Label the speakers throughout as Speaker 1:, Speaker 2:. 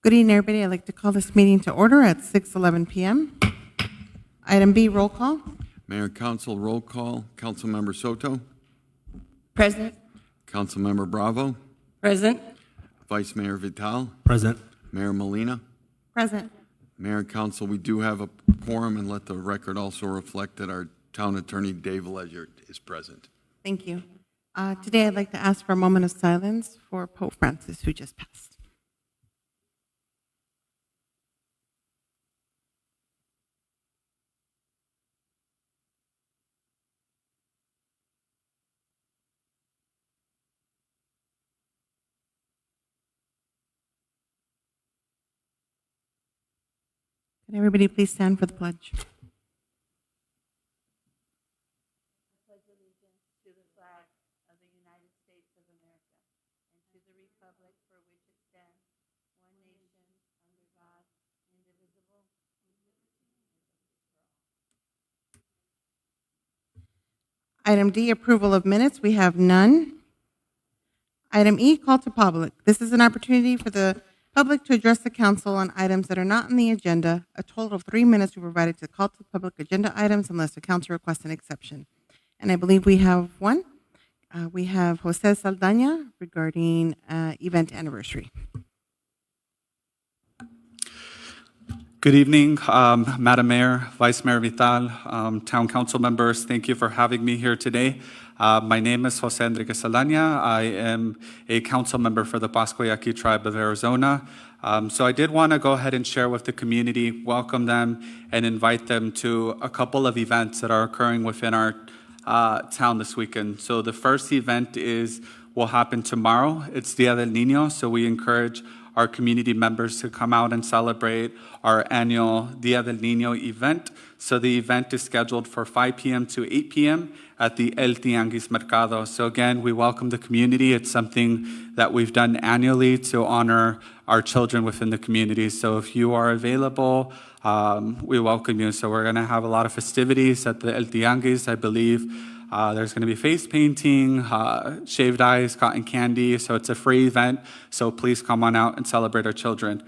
Speaker 1: Good evening, everybody. I'd like to call this meeting to order at 6:11 p.m. Item B, roll call.
Speaker 2: Mayor and Council, roll call. Councilmember Soto.
Speaker 3: Present.
Speaker 2: Councilmember Bravo.
Speaker 3: Present.
Speaker 2: Vice Mayor Vital.
Speaker 4: Present.
Speaker 2: Mayor Molina.
Speaker 1: Present.
Speaker 2: Mayor and Council, we do have a quorum, and let the record also reflect that our Town Attorney Dave Ledyard is present.
Speaker 1: Thank you. Today, I'd like to ask for a moment of silence for Pope Francis, who just passed. Can everybody please stand for the pledge?
Speaker 3: I pledge allegiance to the flag of the United States of America and to the republic for which it stands, one nation, under God, indivisible, with liberty and justice for all.
Speaker 1: Item D, approval of minutes. We have none. Item E, call to public. This is an opportunity for the public to address the council on items that are not on the agenda. A total of 3 minutes will be provided to call to public agenda items unless the council requests an exception. And I believe we have one. We have Jose Saldaña regarding event anniversary.
Speaker 4: Good evening, Madam Mayor, Vice Mayor Vital, Town Council members. Thank you for having me here today. My name is Jose Enriquez Saldaña. I am a council member for the Pascua Yaqui tribe of Arizona. So I did want to go ahead and share with the community, welcome them, and invite them to a couple of events that are occurring within our town this weekend. So the first event will happen tomorrow. It's Dia del Niño, so we encourage our community members to come out and celebrate our annual Dia del Niño event. So the event is scheduled for 5 p.m. to 8 p.m. at the El Tianguis Mercado. So again, we welcome the community. It's something that we've done annually to honor our children within the community. So if you are available, we welcome you. So we're gonna have a lot of festivities at the El Tianguis, I believe. There's going to be face painting, shaved ice, cotton candy. So it's a free event. So please come on out and celebrate our children.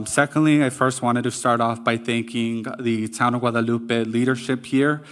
Speaker 4: Secondly, I first wanted to start off by thanking the Town of Guadalupe leadership here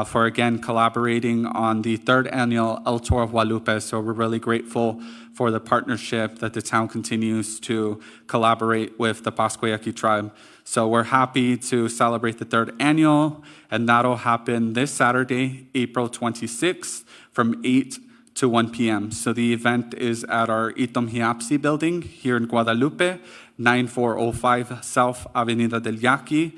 Speaker 4: for, again, collaborating on the 3rd annual El Tour of Guadalupe. So we're really grateful for the partnership that the town continues to collaborate with the Pascua Yaqui tribe. So we're happy to celebrate the 3rd annual, and that'll happen this Saturday, April 26th, from 8 to 1 p.m. So the event is at our Itom Hiapsi building here in Guadalupe, 9405 South Avenida del Yaqui.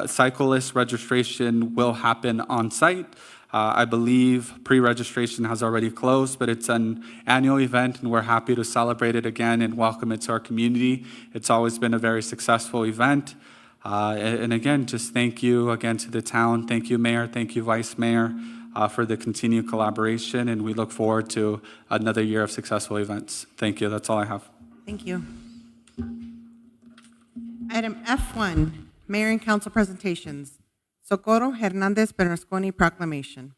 Speaker 4: Cyclist registration will happen on site. I believe pre-registration has already closed, but it's an annual event, and we're happy to celebrate it again and welcome it to our community. It's always been a very successful event. And again, just thank you again to the town. Thank you, Mayor. Thank you, Vice Mayor, for the continued collaboration, and we look forward to another year of successful events. Thank you. That's all I have.
Speaker 1: Thank you. Item F1, Mayor and Council presentations. Socorro, Hernandez, Bernasconi, Proclamation.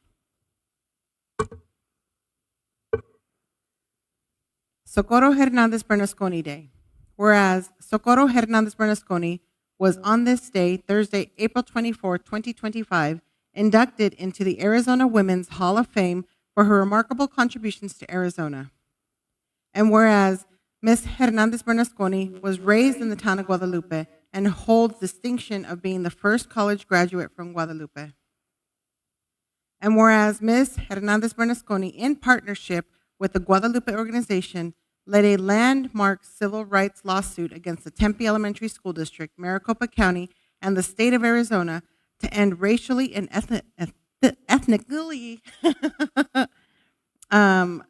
Speaker 1: Socorro Hernandez Bernasconi Day. Whereas Socorro Hernandez Bernasconi was on this day, Thursday, April 24, 2025, inducted into the Arizona Women's Hall of Fame for her remarkable contributions to Arizona. And whereas Ms. Hernandez Bernasconi was raised in the town of Guadalupe and holds distinction of being the first college graduate from Guadalupe. And whereas Ms. Hernandez Bernasconi, in partnership with the Guadalupe organization, led a landmark civil rights lawsuit against the Tempe Elementary School District, Maricopa County, and the state of Arizona to end racially and ethnically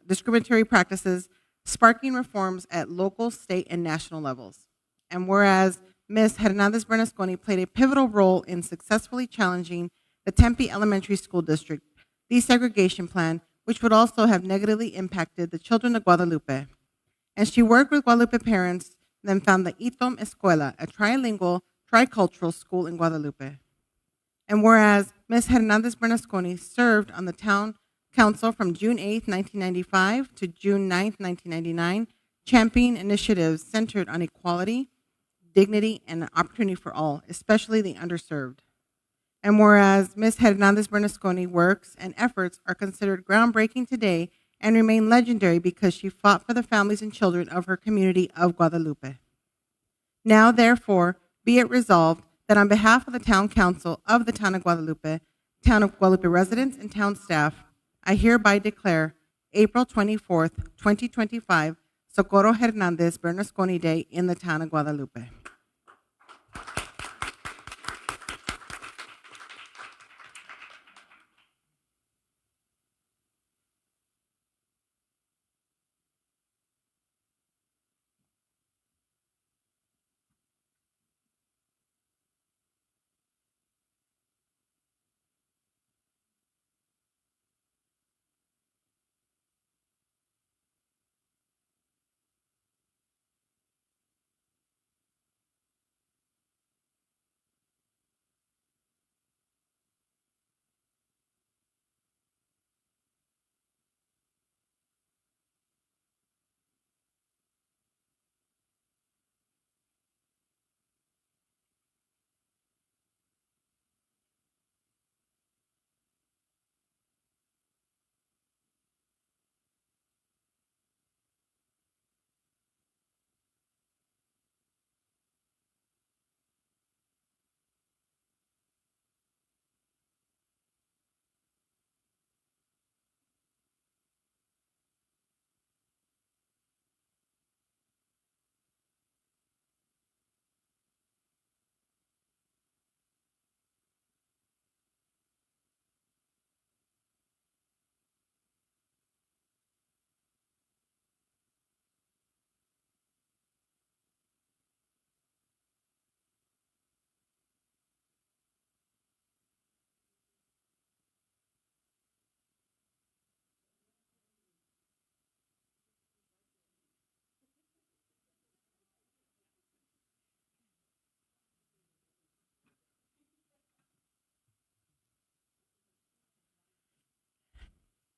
Speaker 1: discriminatory practices, sparking reforms at local, state, and national levels. And whereas Ms. Hernandez Bernasconi played a pivotal role in successfully challenging the Tempe Elementary School District desegregation plan, which would also have negatively impacted the children of Guadalupe. And she worked with Guadalupe parents, then found the Itom Escuela, a trilingual, tricultural school in Guadalupe. And whereas Ms. Hernandez Bernasconi served on the town council from June 8, 1995 to June 9, 1999, championing initiatives centered on equality, dignity, and opportunity for all, especially the underserved. And whereas Ms. Hernandez Bernasconi works and efforts are considered groundbreaking today and remain legendary because she fought for the families and children of her community of Guadalupe. Now, therefore, be it resolved that on behalf of the Town Council of the Town of Guadalupe residents, and town staff, I hereby declare April 24th, 2025, Socorro Hernandez Bernasconi Day in the Town of Guadalupe.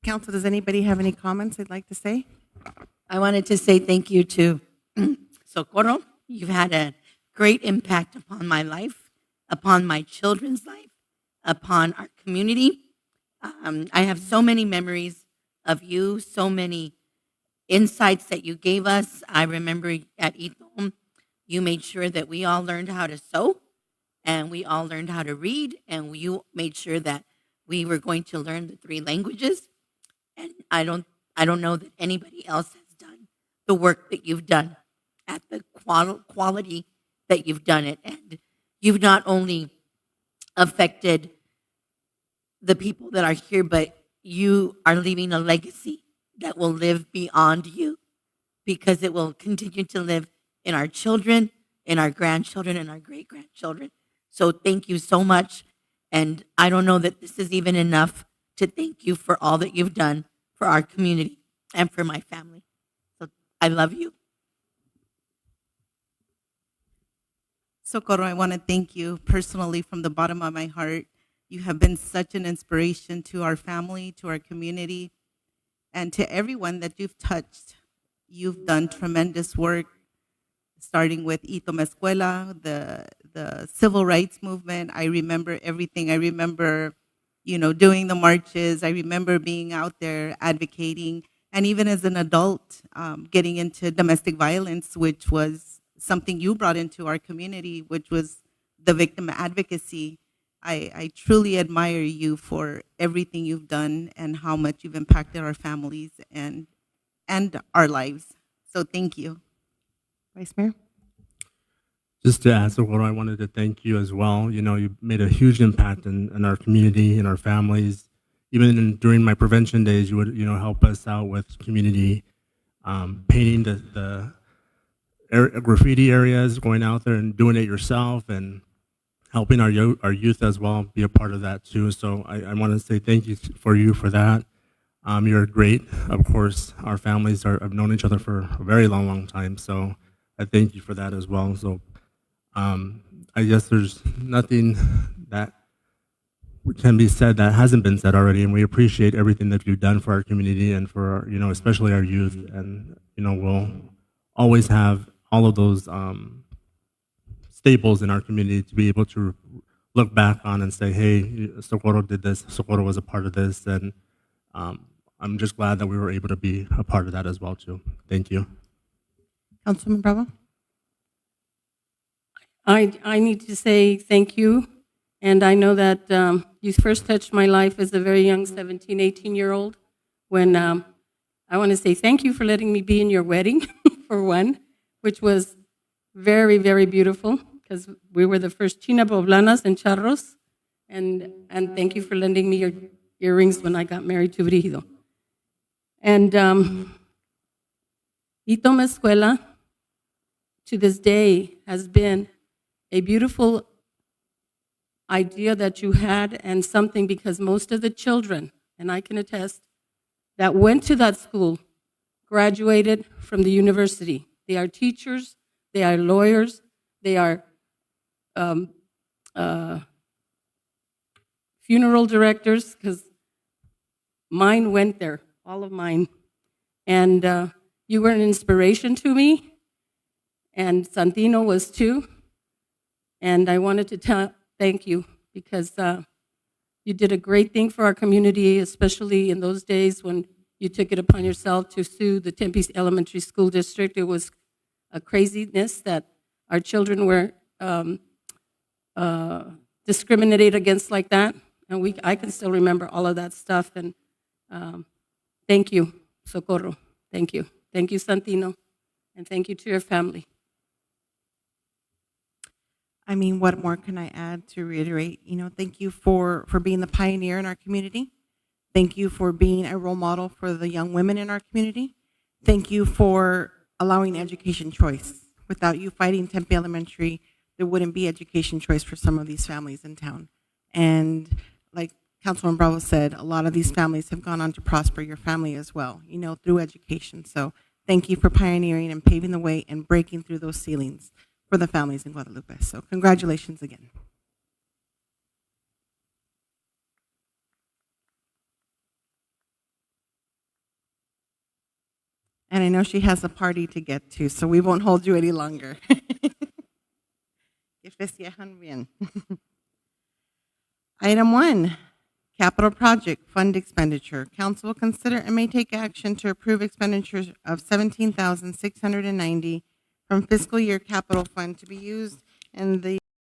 Speaker 1: Council, does anybody have any comments they'd like to say?
Speaker 3: I wanted to say thank you to Socorro. You've had a great impact upon my life, upon my children's life, upon our community. I have so many memories of you, so many insights that you gave us. I remember at Ethom, you made sure that we all learned how to sew, and we all learned how to read, and you made sure that we were going to learn the 3 languages. And I don't know that anybody else has done the work that you've done at the quality that you've done it. And you've not only affected the people that are here, but you are leaving a legacy that will live beyond you, because it will continue to live in our children, in our grandchildren, and our great-grandchildren. So thank you so much. And I don't know that this is even enough to thank you for all that you've done for our community and for my family. So I love you.
Speaker 5: Socorro, I want to thank you personally from the bottom of my heart. You have been such an inspiration to our family, to our community, and to everyone that you've touched. You've done tremendous work, starting with Ethom Escuela, the civil rights movement. I remember everything. I remember doing the marches. I remember being out there advocating, and even as an adult, getting into domestic violence, which was something you brought into our community, which was the victim advocacy. I truly admire you for everything you've done and how much you've impacted our families and our lives. So thank you.
Speaker 1: Vice Mayor?
Speaker 6: Just to add, Socorro, I wanted to thank you as well. You made a huge impact in our community, in our families. Even during my prevention days, you would, help us out with community painting the graffiti areas, going out there and doing it yourself, and helping our youth as well be a part of that too. So I want to say thank you for that. You're great. Of course, our families have known each other for a very long, long time. So I thank you for that as well. So I guess there's nothing that can be said that hasn't been said already, and we appreciate everything that you've done for our community and for our, especially our youth. And we'll always have all of those staples in our community to be able to look back on and say, hey, Socorro did this, Socorro was a part of this, and I'm just glad that we were able to be a part of that as well too. Thank you.
Speaker 1: Councilman Bravo?
Speaker 7: I need to say thank you. And I know that you first touched my life as a very young 17, 18-year-old when I want to say thank you for letting me be in your wedding, for one, which was very, very beautiful because we were the first China Poblanas and Charros. And thank you for lending me your earrings when I got married to Brigido. And Itoma Escuela, to this day, has been a beautiful idea that you had and something because most of the children, and I can attest, that went to that school graduated from the university. They are teachers, they are lawyers, they are funeral directors, because mine went there, all of mine. And you were an inspiration to me, and Santino was too. And I wanted to thank you because you did a great thing for our community, especially in those days when you took it upon yourself to sue the Tempe Elementary School District. It was a craziness that our children were discriminated against like that. And I can still remember all of that stuff. And thank you, Socorro. Thank you. Thank you, Santino. And thank you to your family.
Speaker 1: I mean, what more can I add to reiterate? You know, thank you for being the pioneer in our community. Thank you for being a role model for the young women in our community. Thank you for allowing education choice. Without you fighting Tempe Elementary, there wouldn't be education choice for some of these families in town. And like Councilman Bravo said, a lot of these families have gone on to prosper, your family as well, you know, through education. So thank you for pioneering and paving the way and breaking through those ceilings for the families in Guadalupe. So congratulations again. And I know she has a party to get to, so we won't hold you any longer. Que festejan bien. Item 1, capital project fund expenditure. Council will consider and may take action to approve expenditures of $17,690 from fiscal year capital fund to be used in the